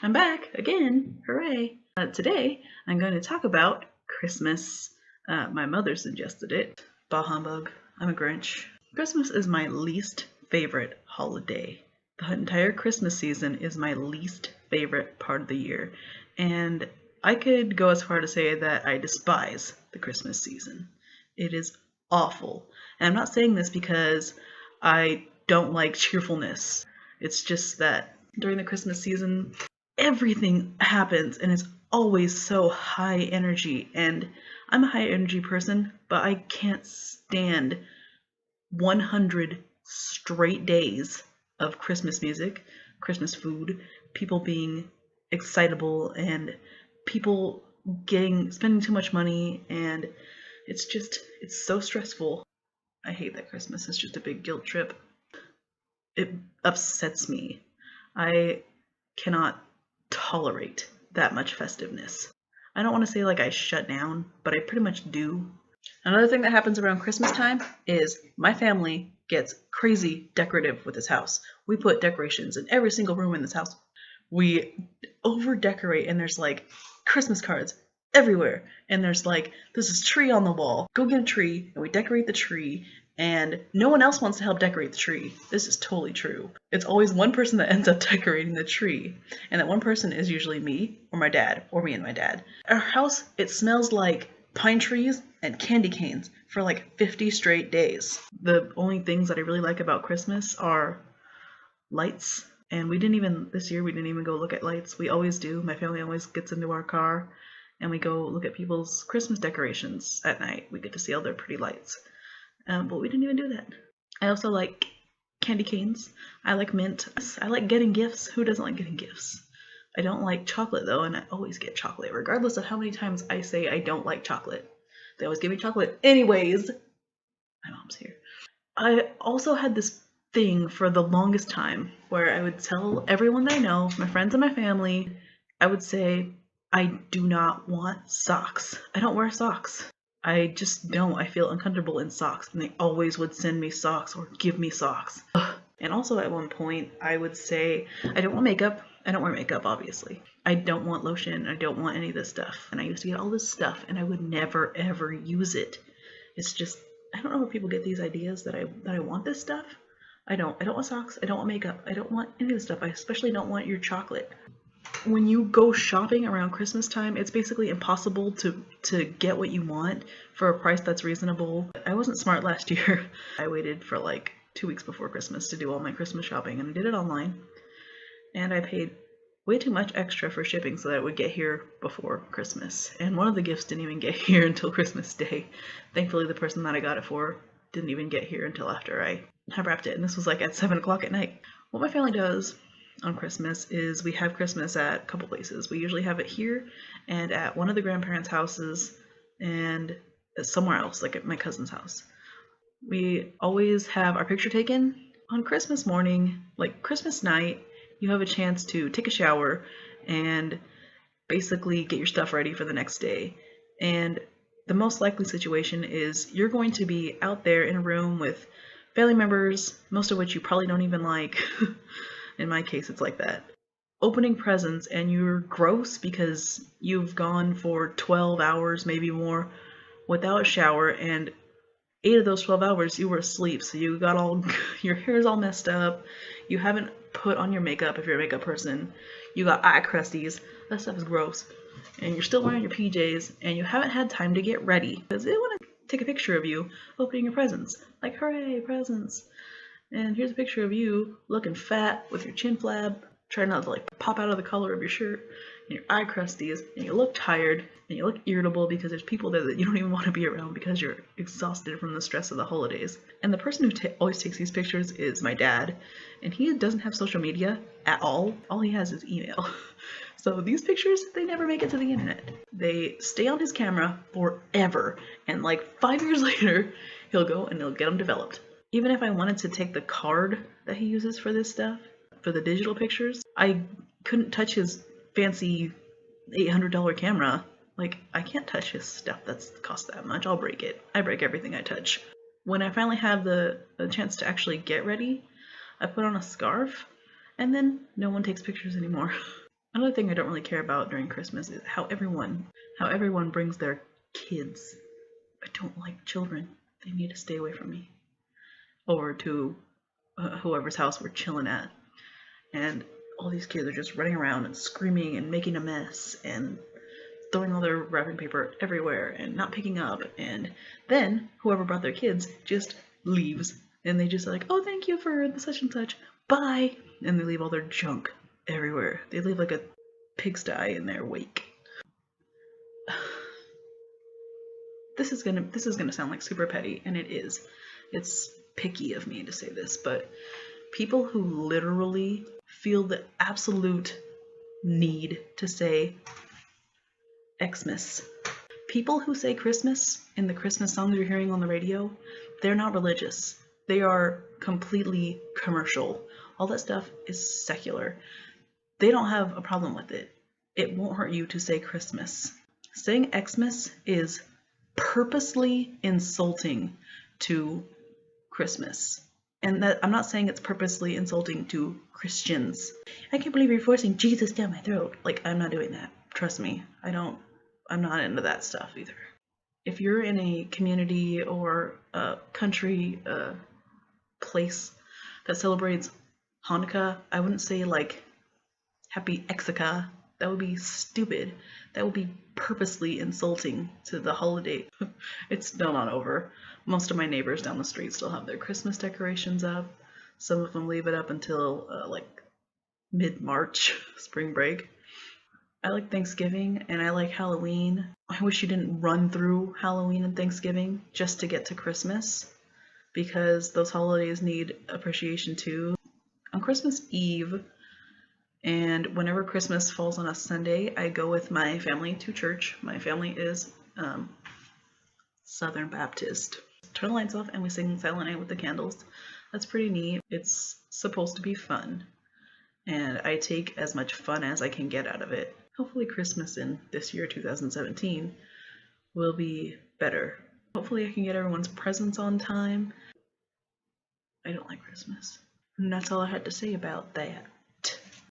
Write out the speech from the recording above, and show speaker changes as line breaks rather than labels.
I'm back again. Hooray. Today I'm going to talk about Christmas. My mother suggested it. Bah humbug. I'm a Grinch. Christmas is my least favorite holiday. The entire Christmas season is my least favorite part of the year. And I could go as far to say that I despise the Christmas season. It is awful. And I'm not saying this because I don't like cheerfulness. It's just that during the Christmas season, everything happens and it's always so high energy, and I'm a high energy person, but I can't stand 100 straight days of Christmas music, Christmas food, people being excitable, and people spending too much money, and it's so stressful. I hate that Christmas is just a big guilt trip. It upsets me. I cannot tolerate that much festiveness. I don't want to say like I shut down, but I pretty much do. Another thing that happens around Christmas time is my family gets crazy decorative with this house. We put decorations in every single room in this house. We over decorate, and there's like Christmas cards everywhere, and there's like this is tree on the wall. Go get a tree, and we decorate the tree, and no one else wants to help decorate the tree. This is totally true. It's always one person that ends up decorating the tree, and that one person is usually me or my dad, or me and my dad. Our house, it smells like pine trees and candy canes for like 50 straight days. The only things that I really like about Christmas are lights, and this year we didn't even go look at lights. We always do. My family always gets into our car and we go look at people's Christmas decorations at night. We get to see all their pretty lights. But we didn't even do that. I also like candy canes. I like mint. I like getting gifts. Who doesn't like getting gifts? I don't like chocolate though, and I always get chocolate, regardless of how many times I say I don't like chocolate. They always give me chocolate anyways. My mom's here. I also had this thing for the longest time where I would tell everyone that I know, my friends and my family, I would say, I do not want socks. I don't wear socks. I just don't. I feel uncomfortable in socks, and they always would send me socks or give me socks. Ugh. And also at one point, I would say, I don't want makeup. I don't wear makeup, obviously. I don't want lotion. I don't want any of this stuff. And I used to get all this stuff, and I would never, ever use it. It's just, I don't know where people get these ideas that I want this stuff. I don't want socks. I don't want makeup. I don't want any of this stuff. I especially don't want your chocolate. When you go shopping around Christmas time, it's basically impossible to get what you want for a price that's reasonable. I wasn't smart last year. I waited for like 2 weeks before Christmas to do all my Christmas shopping, and I did it online. And I paid way too much extra for shipping so that it would get here before Christmas. And one of the gifts didn't even get here until Christmas Day. Thankfully, the person that I got it for didn't even get here until after I had wrapped it, and this was like at 7 o'clock at night. What my family does on Christmas is we have Christmas at a couple places. We usually have it here and at one of the grandparents' houses and somewhere else, like at my cousin's house. We always have our picture taken on Christmas morning, like Christmas night. You have a chance to take a shower and basically get your stuff ready for the next day. And the most likely situation is you're going to be out there in a room with family members, most of which you probably don't even like. In my case, it's like that. Opening presents, and you're gross because you've gone for 12 hours, maybe more, without a shower, and 8 of those 12 hours you were asleep, so you got your hair's all messed up, you haven't put on your makeup if you're a makeup person, you got eye crusties, that stuff is gross, and you're still wearing your PJs, and you haven't had time to get ready, because they want to take a picture of you opening your presents, like, hooray, presents. And here's a picture of you looking fat with your chin flab, trying not to like pop out of the collar of your shirt, and your eye crusties, and you look tired, and you look irritable because there's people there that you don't even want to be around because you're exhausted from the stress of the holidays. And the person who always takes these pictures is my dad, and he doesn't have social media at all. All he has is email. So these pictures, they never make it to the internet. They stay on his camera forever, and like 5 years later, he'll go and he'll get them developed. Even if I wanted to take the card that he uses for this stuff, for the digital pictures, I couldn't touch his fancy $800 camera. Like, I can't touch his stuff that's cost that much. I'll break it. I break everything I touch. When I finally have the chance to actually get ready, I put on a scarf, and then no one takes pictures anymore. Another thing I don't really care about during Christmas is how everyone brings their kids. I don't like children. They need to stay away from me. Or to whoever's house we're chilling at. And all these kids are just running around and screaming and making a mess and throwing all their wrapping paper everywhere and not picking up. And then whoever brought their kids just leaves. And they just like, oh, thank you for the such and such. Bye. And they leave all their junk everywhere. They leave like a pigsty in their wake. This is gonna sound like super petty, and it is. It's picky of me to say this, but people who literally feel the absolute need to say Xmas. People who say Christmas in the Christmas songs you're hearing on the radio, they're not religious. They are completely commercial. All that stuff is secular. They don't have a problem with it. It won't hurt you to say Christmas. Saying Xmas is purposely insulting to Christmas. And that I'm not saying it's purposely insulting to Christians. I can't believe you're forcing Jesus down my throat. Like, I'm not doing that. Trust me. I'm not into that stuff either. If you're in a community or a country place that celebrates Hanukkah, I wouldn't say like Happy Exaka. That would be stupid. That would be purposely insulting to the holiday. It's still not over. Most of my neighbors down the street still have their Christmas decorations up. Some of them leave it up until like mid-March, spring break. I like Thanksgiving and I like Halloween. I wish you didn't run through Halloween and Thanksgiving just to get to Christmas, because those holidays need appreciation too. On Christmas Eve, and whenever Christmas falls on a Sunday, I go with my family to church. My family is Southern Baptist. Turn the lights off and we sing Silent Night with the candles. That's pretty neat. It's supposed to be fun, and I take as much fun as I can get out of it. Hopefully Christmas in this year, 2017, will be better. Hopefully I can get everyone's presents on time. I don't like Christmas. And that's all I had to say about that.